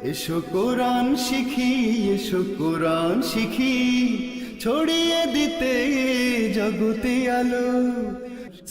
এসো কোরআন শিখি, এসো কোরআন শিখি, ছড়িয়ে দিতে জগতে আলো।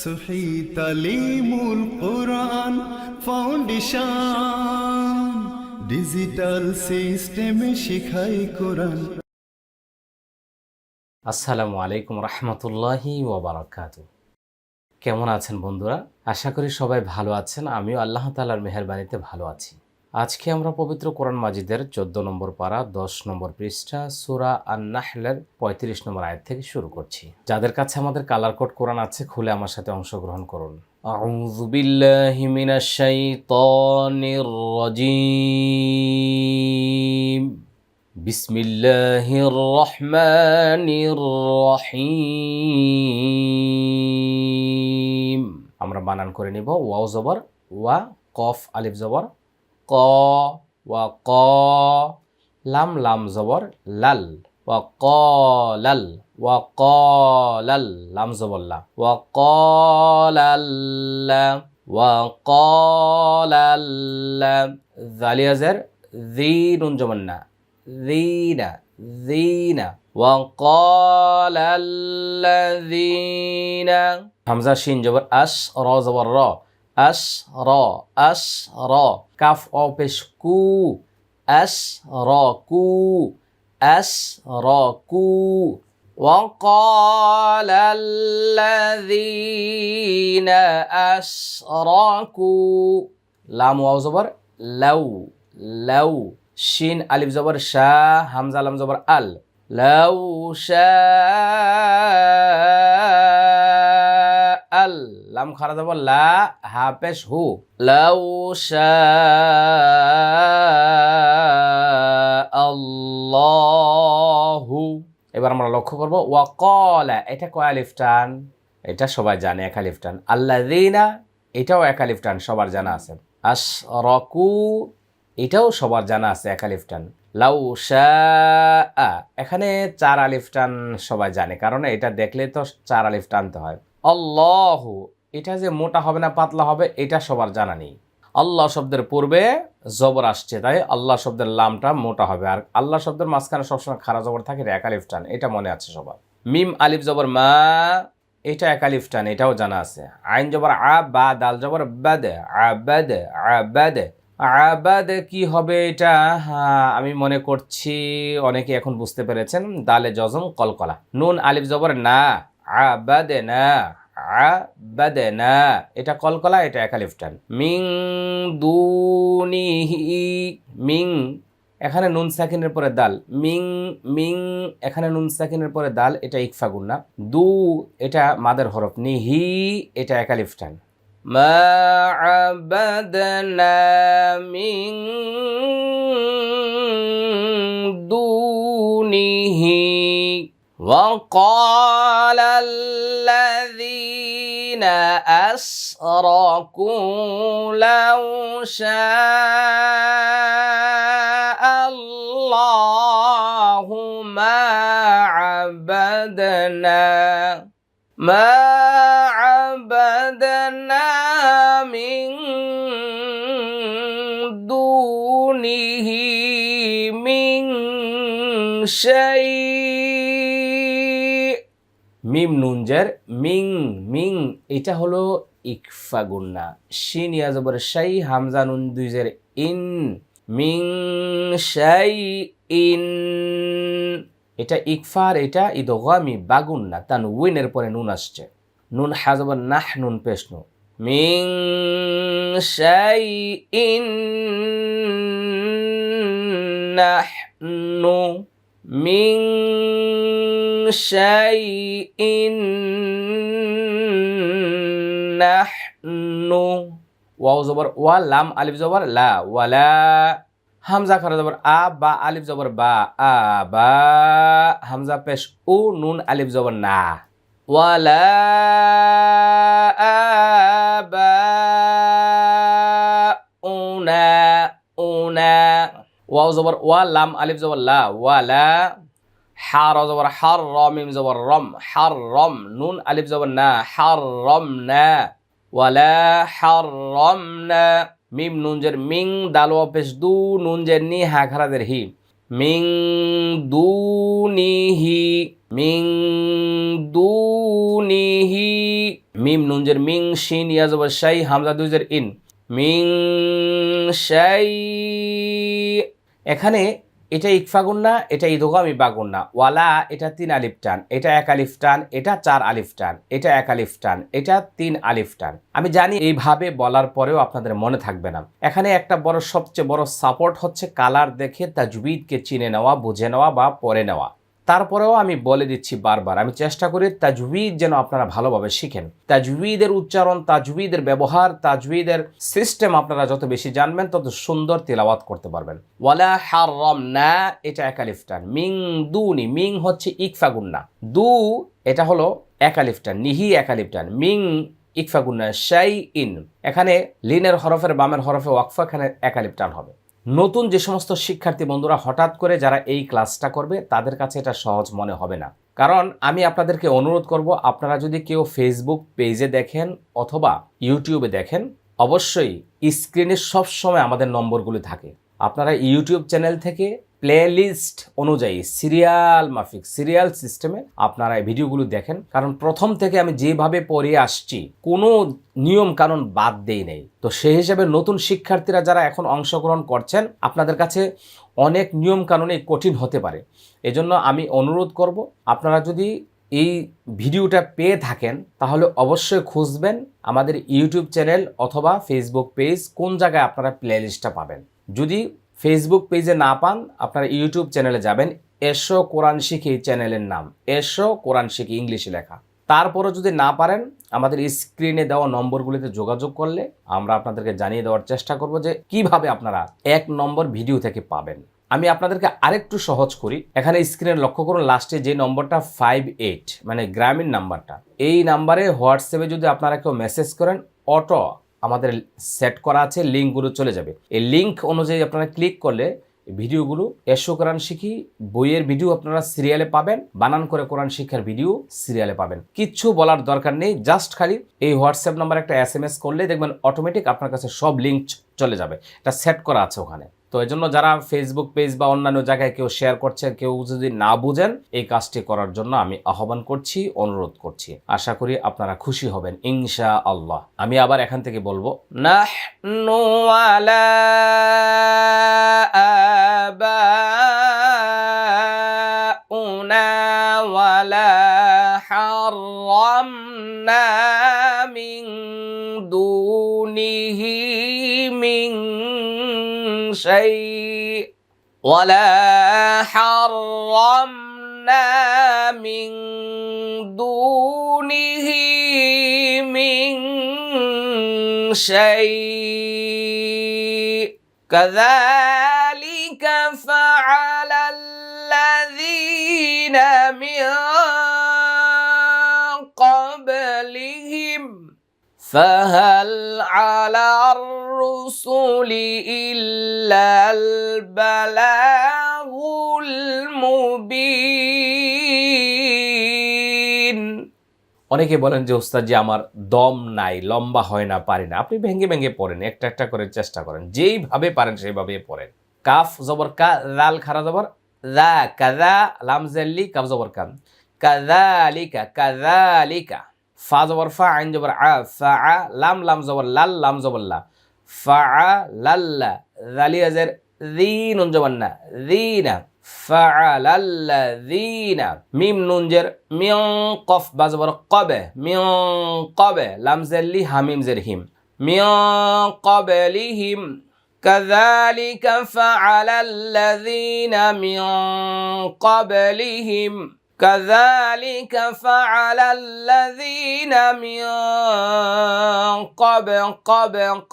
সহি তালিমুল কোরআন ফাউন্ডেশন, ডিজিটাল সিস্টেমে শিখাই কোরআন। আসসালামু আলাইকুম রহমতুল্লাহি ওয়াবারাকাতু। কেমন আছেন বন্ধুরা? আশা করি সবাই ভালো আছেন। আমিও আল্লাহ তাআলার মেহেরবানিতে ভালো আছি। আজকে আমরা পবিত্র কোরআন মাজিদের 14 নম্বর পারা 10 নম্বর পৃষ্ঠা সূরা আন-নাহলের 35 নম্বর আয়াত থেকে শুরু করছি। যাদের কাছে আমাদের কালার কোড কোরআন আছে, খুলে আমার সাথে অংশগ্রহণ করুন। আউযু বিল্লাহি মিনাশ শাইতানির রাজীম। বিসমিল্লাহির রহমানির রহিম। আমরা বানান করে নিব। ওয়াও জবর ওয়া, কফ আলিফ জবর ক, ওয়া ক, লাম লাম জবর লাল, ওয়া ক্বালাল, ওয়া ক্বালাল, লাম জবর লা, ওয়া ক্বালাল্লা, ওয়া ক্বালাল্লা, জালিয়াজের জি, নুন জবর না, যিনা যিনা, ওয়া ক্বালাল্লাযীনা, হামজা শিন জবর আশ, র জবর র, আশ র, আশ র, কাফ অ পেশ কু, আশ র কু, আশ র কু, ওয়া ক্বালাল্লাযীনা আশরাকু, লাম ওয়াও জবর লাউ, লাউ, শিন আলিফ জবর শা, হামজা লাম জবর আল, লাউ শা আল, লাম খারা জবর লা, হা পেশ হু, লাউ শা আল্লাহু। এবার আমরা লক্ষ্য করব ওয়া ক্বালা, এটা কয় আলিফ টান? এটা সবাই জানে, এক আলিফ টান। আল্লাযীনা, এটাও এক আলিফ টান, সবার জানা আছে। আশরাকু, এটাও সবার জানা আছে, এক আলিফ টান। লাউ শাআ, এখানে চার আলিফ টান সবাই জানে, কারণ এটা দেখলে তো চার আলিফ টানতে হয়। আল্লাহু, এটা যে মোটা হবে না পাতলা হবে এটা সবার জানা নেই। আল্লাহ শব্দের পূর্বে জবর আসছে, তাই আল্লাহ শব্দের লামটা মোটা হবে, আর আল্লাহ শব্দের মাঝখানে সবসময় খাড়া জবর থাকে, এক আলিফ টান, এটা মনে আছে সবার। মিম আলিফ জবর মা, এটা এক আলিফ টান, এটাও জানা আছে। আইন জবর আ, বা দাল জবর বাদ, আবাদ, আবাদ, আবাদ কি হবে এটা? হ্যাঁ, আমি মনে করছি অনেকে এখন বুঝতে পেরেছেন। দালে জজম কলকলা, নুন আলিফ জবর না, আবাদ না, আবাদ না, এটা কলকলা, এটা এক আলিফ টান। মিং দুনিহি, মিং, এখানে নুন সাকিনের পরে দাল, মিং, মিং, এখানে নুন সাকিনের পরে দাল, এটা ইকফা গুন্না। দু, এটা মাদের হরফ। নিহি, এটা এক আলিফ টান। মা আবাদনা মিন দুনিহি ওয়া ক্বালাল্লাযীনা আশরাকু লাউ শাআল্লাহু মা আবাদনা, মা আবাদনা মিন দুনিহি মিন শাই। মিম নুন জের মিং, মিং, এটা হলো ইকফা গুন্না। শিন ইয়া জবর শাই, হামজা নুন দুই জের ইন, মিং শাই ইন, এটা ইকফার, এটা ইদগামি বাগুন্না, তানউইনের পরে নুন আসছে। নুন হা জবর নাহ, নুন পেশ নু, মিং শাই ইন নাহনু, মিং শাই ইন নাহনু, ওয়াও জবর ওয়া, লাম আলিফ জবর লা, ওয়ালা, হামজা খারা জবর আ, বা আলিফ জবর বা, আ বা, হামজা পেশ উ, নুন আলিফ জবর না, ওয়ালা আবাউনা, উনা, ওয়াও জবর ওয়া, লাম আলিফ জবর লা, ওয়ালা, হা র জবর হার, র মিম জবর রম, হার রম, নুন আলিফ জবর না, হার রম না, ওয়ালা হার রম না, মিম নুন জের মিং, দাল ওয়াও পেশ দু, নুন জের নি, হা খারাজের হি, মিং দুনিহি, মিং দুনিহি, মিম নুন জের মিং, শিন ইয়া জবর শাই, হামজা দুই জের ইন, মিং শাই। এখানে এটা ইকফা গুন্না, এটা ইদগামি বা গুন্না। ওয়ালা এটা 3 আলিফ টান, এটা 1 আলিফ টান, এটা 4 আলিফ টান, এটা 1 আলিফ টান, এটা 3 আলিফ টান। আমি জানি এইভাবে বলার পরেও আপনাদের মনে থাকবে না। এখানে একটা বড়, সবচেয়ে বড় সাপোর্ট হচ্ছে কালার দেখে তাজবিদকে চিনে নেওয়া, বুঝে নেওয়া বা পড়ে নেওয়া। তারপরেও আমি বলে দিচ্ছি বারবার, আমি চেষ্টা করি তাজবিদ যেন আপনারা ভালোভাবে শিখেন। তাজবিদের উচ্চারণ, তাজবিদের ব্যবহার, তাজবিদের সিস্টেম আপনারা যত বেশি জানবেন তত সুন্দর তিলাওয়াত করতে পারবেন। ওয়ালা হারামনা এটা 1 আলিফ টান, মিং দুনি, মিং হচ্ছে ইকফা গুন্না, দু এটা হলো 1 আলিফ টান, নিহি 1 আলিফ টান, মিং ইকফা গুন্না, শাই ইন। এখানে লিনের হরফের বামের হরফে ওয়াকফা, এখানে 1 আলিফ টান হবে। নতুন যে সমস্ত শিক্ষার্থী বন্ধুরা হঠাৎ করে যারা এই ক্লাসটা করবে তাদের কাছে এটা সহজ মনে হবে না, কারণ আমি আপনাদেরকে অনুরোধ করব, আপনারা যদি কেউ ফেসবুক পেজে দেখেন অথবা ইউটিউবে দেখেন, অবশ্যই স্ক্রিনে সবসময় আমাদের নম্বরগুলো থাকে। আপনারা ইউটিউব চ্যানেল থেকে প্লেলিস্ট অনুযায়ী সিরিয়াল মাফিক, সিরিয়াল সিস্টেমে আপনারা এই ভিডিওগুলো দেখেন, কারণ প্রথম থেকে আমি যেভাবে পড়িয়ে আসছি কোনো নিয়ম কানুন বাদ দেই নেই। তো সেই হিসাবে নতুন শিক্ষার্থীরা যারা এখন অংশগ্রহণ করছেন, আপনাদের কাছে অনেক নিয়ম কানুনে কঠিন হতে পারে। এজন্য আমি অনুরোধ করব, আপনারা যদি এই ভিডিওটা পেয়ে থাকেন তাহলে অবশ্যই খুঁজবেন আমাদের ইউটিউব চ্যানেল অথবা ফেসবুক পেজ, কোন জায়গায় আপনারা প্লেলিস্টটা পাবেন। যদি ফেসবুক পেজে না পান, আপনারা ইউটিউব চ্যানেলে যাবেন, এসো কোরআন শিখি চ্যানেলের নাম, এসো কোরআন শিখি ইংলিশে লেখা। তারপরও যদি না পারেন, আমাদের স্ক্রিনে দেওয়া নম্বরগুলিতে যোগাযোগ করলে আমরা আপনাদেরকে জানিয়ে দেওয়ার চেষ্টা করব যে কিভাবে আপনারা 1 নম্বর ভিডিও থেকে পাবেন। আমি আপনাদেরকে আরেকটু সহজ করি, এখানে স্ক্রিনে লক্ষ্য করুন লাস্টে যে নম্বরটা 58 মানে গ্রামীণ নাম্বারটা, এই নাম্বারে হোয়াটসঅ্যাপে যদি আপনারা কেউ মেসেজ করেন, অটো আমাদের সেট করা আছে, লিঙ্কগুলো চলে যাবে। এই লিঙ্ক অনুযায়ী আপনারা ক্লিক করলে ভিডিওগুলো এসো কোরআন শিখি বইয়ের ভিডিও আপনারা সিরিয়ালে পাবেন, বানান করে কোরআন শিক্ষার ভিডিও সিরিয়ালে পাবেন। কিচ্ছু বলার দরকার নেই, জাস্ট খালি এই হোয়াটসঅ্যাপ নাম্বার একটা SMS করলে দেখবেন অটোমেটিক আপনার কাছে সব লিঙ্ক চলে যাবে, এটা সেট করা আছে ওখানে। তো এই জন্য যারা ফেসবুক পেজ বা অন্যান্য জায়গায় কেউ শেয়ার করছেন, কেউ যদি না বুঝেন, এই কাজটি করার জন্য আমি আহ্বান করছি, অনুরোধ করছি। আশা করি আপনারা খুশি হবেন ইনশাআল্লাহ। আমি আবার এখান থেকে বলবো, নাহনু আলা আবাউনা ওয়ালা হারামনা মিন দুনিহি মিন شيء ولا حرمنا من دونه من شيء كذلك فعل الذين من قبلهم فهل على الرسل إلا البلاغ المبين। অনেকে বলেন যে ওস্তাদ জি আমার দম নাই, লম্বা হয় না, পারি না। আপনি ভেঙে ভেঙে পড়েন, একটা একটা করে চেষ্টা করেন, যেইভাবে পারেন সেইভাবে পড়েন। কাফ জবর কা, লাল খারা জবর দা, কাযা লাম জাল্লি কাফ জবর কাম, কাযালিকা কাযালিকা। ফা জবর ফা, আইন জবর আ, ফা আ, লাম লাম জবর লাল, লাম জবর লা, ফা আ লাল্লা, যালিয়া জের যি, নুন জবর না, যিনা, ফা আ লাল্লা যিনা। মিম নুন জের মিং, কফ বা জবর কবে, মিং কবে, লাম জের লি, হামিম জের হিম, মিং কবলিহিম। كذلك فعل الذين من قبلهم كذلك فعل الذين من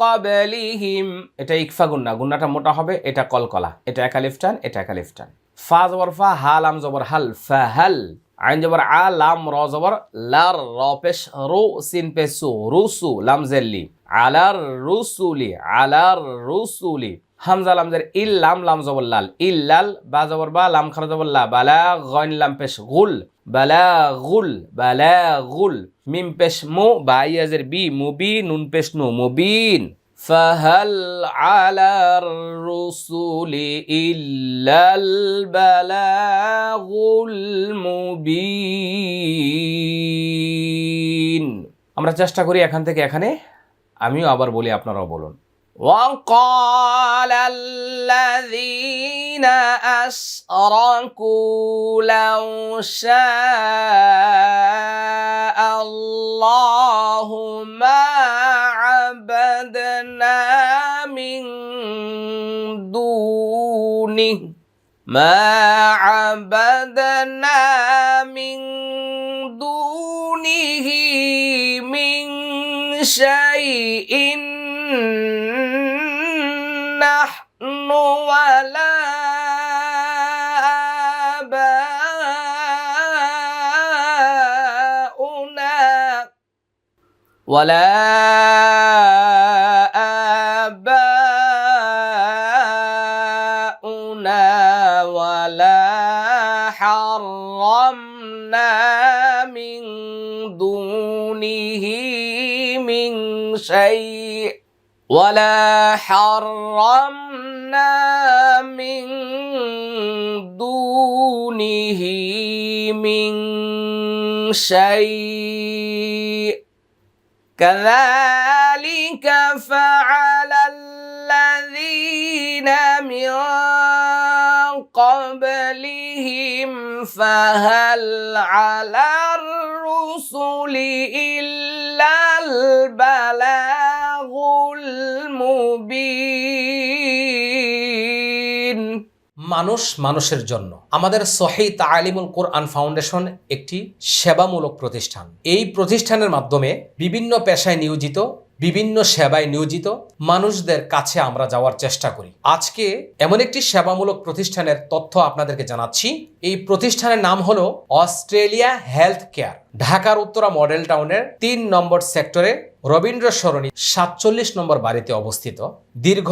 قبلهم। এটা ইকফা গুন্না, গুন্নাটা মোটা হবে, এটা কলকলা, এটা 1 আলিফ টান, এটা 1 আলিফ টান। ফা জবর ফা, হা লাম জবর হাল, ফাহাল। আইন জবর আ, লাম র জবর লার, র পেশ রু, সিন পেশ সু, রুসু, লাম জেল্লি, আলার রুসুলি, আলার রুসুলি। হামজা লাম জের ইল, লাম লাম জবর লাল, ইল্লাল, বা জবর বা, লাম খারা জবর লা, বালা গইন লাম পেশ গুল, বালাগুল, বালাগুল। মিম পেশ মু, বা ইয়াজের বি, মুবি, নুন পেশ নু, মুবিন। فهل على الرسل إلا البلاغ المبين। আমরা চেষ্টা করি এখান থেকে এখানে, আমিও আবার বলি আপনারাও বলুন। وقال الذين أشركوا لو شاء الله ما عبدنا من دونه من شيء نحن ولا آباؤنا ولا حرمنا من دونه من شيء ولا حرمنا من دونه من شيء كذلك فعل الذين من قبلهم فهل على الرسل إلا البلاغ المبين। মানুষ মানুষের জন্য আমাদের সহিহ তালিমুল কোরআন ফাউন্ডেশন একটি সেবামূলক প্রতিষ্ঠান। এই প্রতিষ্ঠানের মাধ্যমে বিভিন্ন পেশায় নিয়োজিত, বিভিন্ন সেবায় নিয়োজিত মানুষদের কাছে আমরা যাওয়ার চেষ্টা করি। আজকে এমন একটি সেবামূলক প্রতিষ্ঠানের তথ্য আপনাদেরকে জানাচ্ছি। এই প্রতিষ্ঠানের নাম হলো অস্ট্রেলিয়া হেলথ কেয়ার। ঢাকার উত্তরা মডেল টাউনের ৩ নম্বর সেক্টরে রবীন্দ্র সরণি ৪৭ নম্বর বাড়িতে অবস্থিত। দীর্ঘ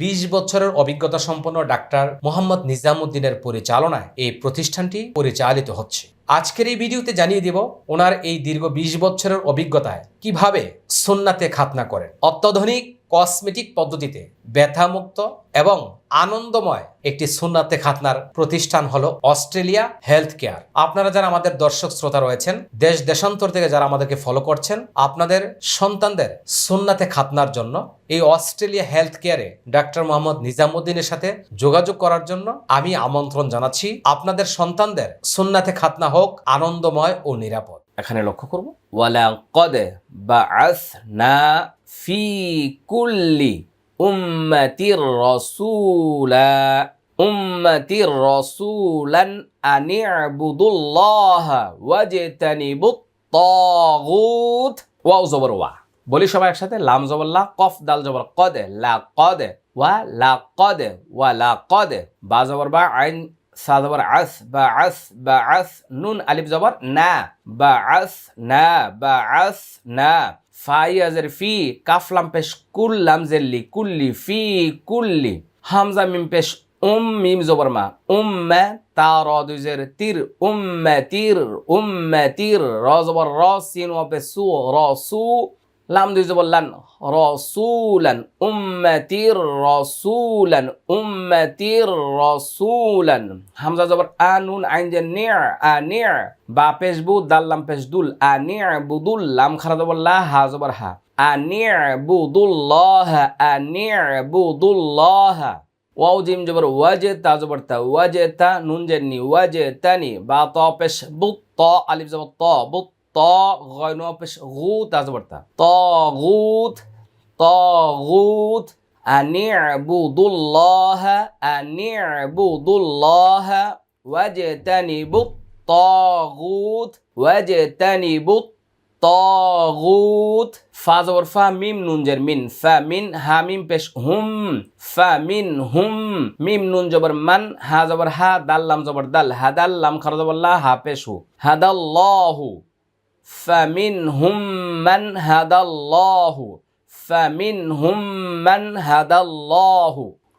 ২০ বছরের অভিজ্ঞতা সম্পন্ন ডাক্তার মোহাম্মদ নিজামুদ্দিনের পরিচালনায় এই প্রতিষ্ঠানটি পরিচালিত হচ্ছে। আজকের এই ভিডিওতে জানিয়ে দিব ওনার এই দীর্ঘ ২০ বছরের অভিজ্ঞতায় কিভাবে সুন্নাতে খাতনা করেন। অত্যাধুনিক কসমেটিক পদ্ধতিতে ব্যথামুক্ত এবং আনন্দময় একটি সুন্নাতে খাতনার প্রতিষ্ঠান হলো অস্ট্রেলিয়া হেলথ কেয়ার। আপনারা যারা আমাদের দর্শক শ্রোতা রয়েছেন, দেশ দেশান্তর থেকে যারা আমাদেরকে ফলো করছেন, আপনাদের সন্তানদের সুন্নাতে খাতনার জন্য এই অস্ট্রেলিয়া হেলথ কেয়ারে ডাক্তার মোহাম্মদ নিজামুদ্দিনের সাথে যোগাযোগ করার জন্য আমি আমন্ত্রণ জানাচ্ছি। আপনাদের সন্তানদের সুন্নাতে খাতনা হোক আনন্দময় ও নিরাপদ। এখানে লক্ষ্য করব, ওয়ালাকাদ বাআসনা ফি কুল্লি উম্মাতির রাসূলান আনি'বুদুল্লাহা ওয়াজতানিবুত তাগুত। ওয়াও জবর ওয়া, বলি সবাই একসাথে, লাম জবর লা, কফ দাল জবর কদ, লাকাদ ওয়া লাকাদ ওয়া লাকাদ, বা জবর বা, আইন সা জবর আস, বাআস, নুন আলিফ জবর না, বাআসনা, ফা ইয়াজের ফি, কাফ লাম পেশ কুল, লাম জেল্লি কুল্লি, ফি কুল্লি, হামজা মিম পেশ মিম জবর মা, উম্মা, তা র দুজের তির, উম্মাতির, র জবর র, সিন ওয়া পেশ সু, রসু, লাম দুই জবর লান, রসুলান, উম্মাতির রসুলান, হামজা জবর আ, নুন আইন যে নি'আ, বা পেশ বু, দাল লাম পেশ দুল, আনি'বুদুল, লাম খারা জবর লা, হা জবর হা, আনি'বুদুল্লাহ, ওয়াও জিম জবর ওয়াজে, তা জবর তা, ওয়াজেতা, নুন যে নি, ওয়াজেতানি, বা ত পেশ বুত, ত আলিফ জবর ত, বুত ত, গয়ন পেশ গু, তা জবর তা, তাগুত, আনি'বুদুল্লাহ ওয়াজতানিবুত তাগুত, ফা জবর ফা, মিম নুন জের মিন, ফা মিন, হা মিম পেশ হুম, ফা মিন হুম, মিম নুন জবর মান, হা জবর হা, দাল লাম জবর দাল, হাদাল, লাম খারা জবর লা, হা পেশ হু, হাদাল্লাহু, ফামিনহুম মান হাদাল্লাহু,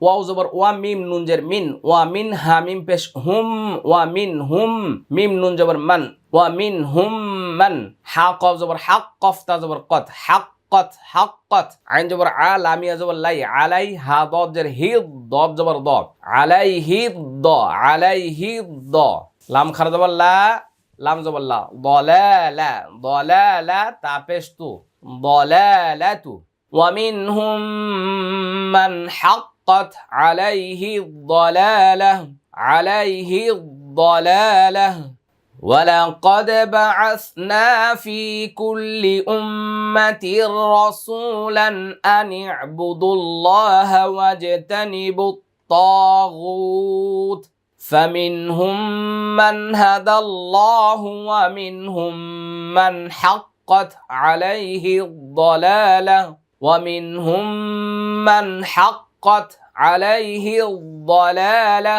ওয়াও জবর ওয়া, মিম নুন জের মিন, ওয়া মিন, হা মিম পেশ হুম, ওয়া মিন হুম, মিম নুন জবর মান, ওয়া মিন হুম মান, হা কফ জবর হাক, কফ তা জবর কত, হাক হাক্কাত হাক্কাত আইন জবর আ লাম ইয়া জবর লাই আলাই হা দদ জের হি দদ জবর দ আলাইহি দ আলাইহি দ লাম খারা জবর লা লাম জবর লা দালালা দালালা তা পেশ তু দালালাতু ওয়া মিনহুম মান হাক্কাত আলাইহি দালালাহ আলাইহি দালালাহ ولقد بعثنا في كل أمة رسولا أن اعبدوا الله واجتنبوا الطاغوت فمنهم من هدى الله ومنهم من حقت عليه الضلالة ومنهم من حقت عليه الضلالة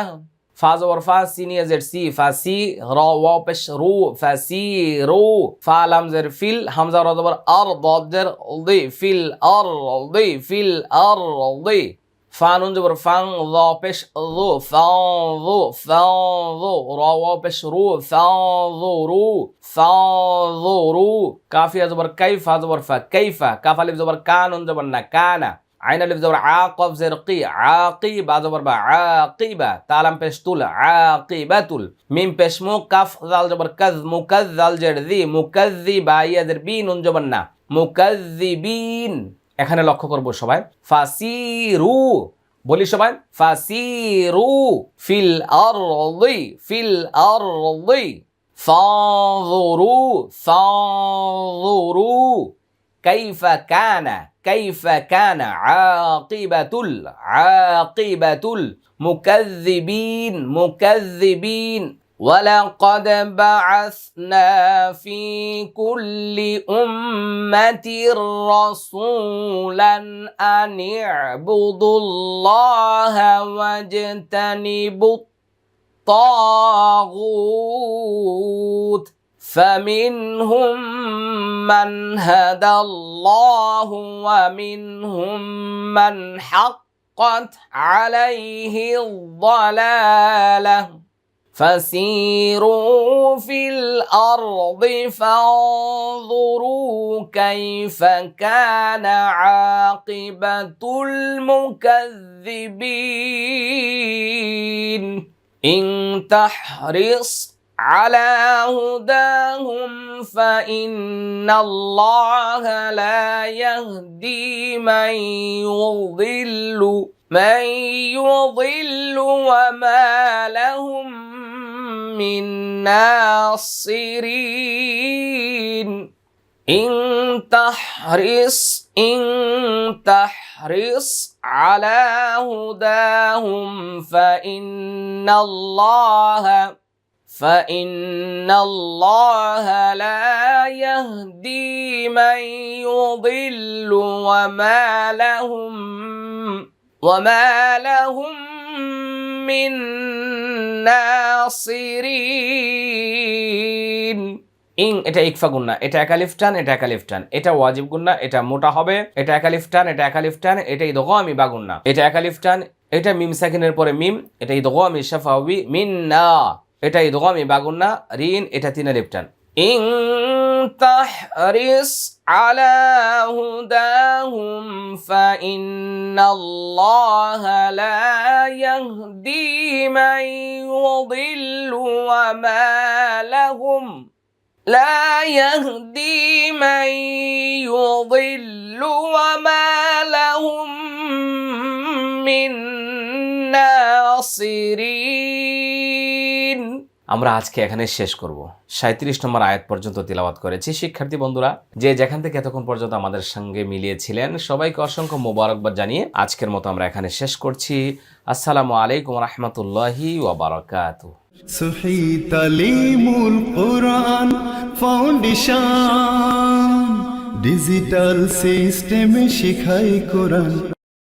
فا زبر فا سين يزر سي فاسي را واو بش رو فاسي رو فا لام زر فيل همزة را زبر ار ضاد زر ضي فيل ار ضي فيل ار ضي فا نون زبر فان ضا بش ضو فان ضو فان ضو را واو بش رو فان ضو رو فان ضو رو كافية زبر كيف فا زبر فا كيف كاف الف زبر كانون زبر نكانا عين الف زبر عاقف زرقي عاقبة زبر با عاقبة تالم بشتول عاقبتول ميم بشمو كف ذال زبر كذ مكذل جرذي مكذبا يدر بين جبرنا مكذبين এখানে লক্ষ্য করব সবাই ফাসিরু বলি সবাই ফাসিরু ফিল আরদি ফানজুরু ফানজুরু كيف كان عاقبة المكذبين ولقد بعثنا في كل أمة رسولا أن اعبدوا الله واجتنبوا الطاغوت فمنهم من هدى الله ومنهم من حقت عليه الضلالة فسيروا في الأرض فانظروا كيف كان عاقبة المكذبين إن تحرص على هداهم فإن الله لا يهدي من يضل وما لهم من ناصرين إن تحرص على هداهم فإن الله لا يهدي من يضل وما لهم من নাসিরিন। ইং এটা ইকফা গুন্না, এটা একালিফ টান, এটা একালিফ টান, এটা ওয়াজিব গুন্না, এটা মোটা হবে, এটা একালিফ টান, এটা একালিফ টান, এটা ইদগামি বা গুন্না, এটা একালিফ টান, এটা মিম সাকিনের পরে মিম, এটা ইদগামি শাফাওয়ি মিন্না, এটা ইদগামি বা গুন্না, রিন এটা তিন আলিফ টান। ইং তাহরিস আলা হুদাহুম ফাইন্নাল্লাহা লা ইয়াহদি মান ইউদিল্লু ওয়া মা লাহুম لا يهدي من يضل وما لهم من নাসিরিন। আমরা আজকে এখানে শেষ করব। 37 নম্বর আয়াত পর্যন্ত তিলাওয়াত করেছি। শিক্ষার্থী বন্ধুরা যে যেখান থেকে এতক্ষণ পর্যন্ত আমাদের সঙ্গে মিলিয়েছিলেন সবাইকে অসংখ্য মোবারকবাদ জানিয়ে আজকের মতো আমরা এখানে শেষ করছি। আসসালামু আলাইকুম রাহমাতুল্লাহি ওয়া বারাকাতুহু। সহি তালিমুল কোরআন ফাউন্ডেশন ডিজিটাল সিস্টেমে শেখায় কোরআন।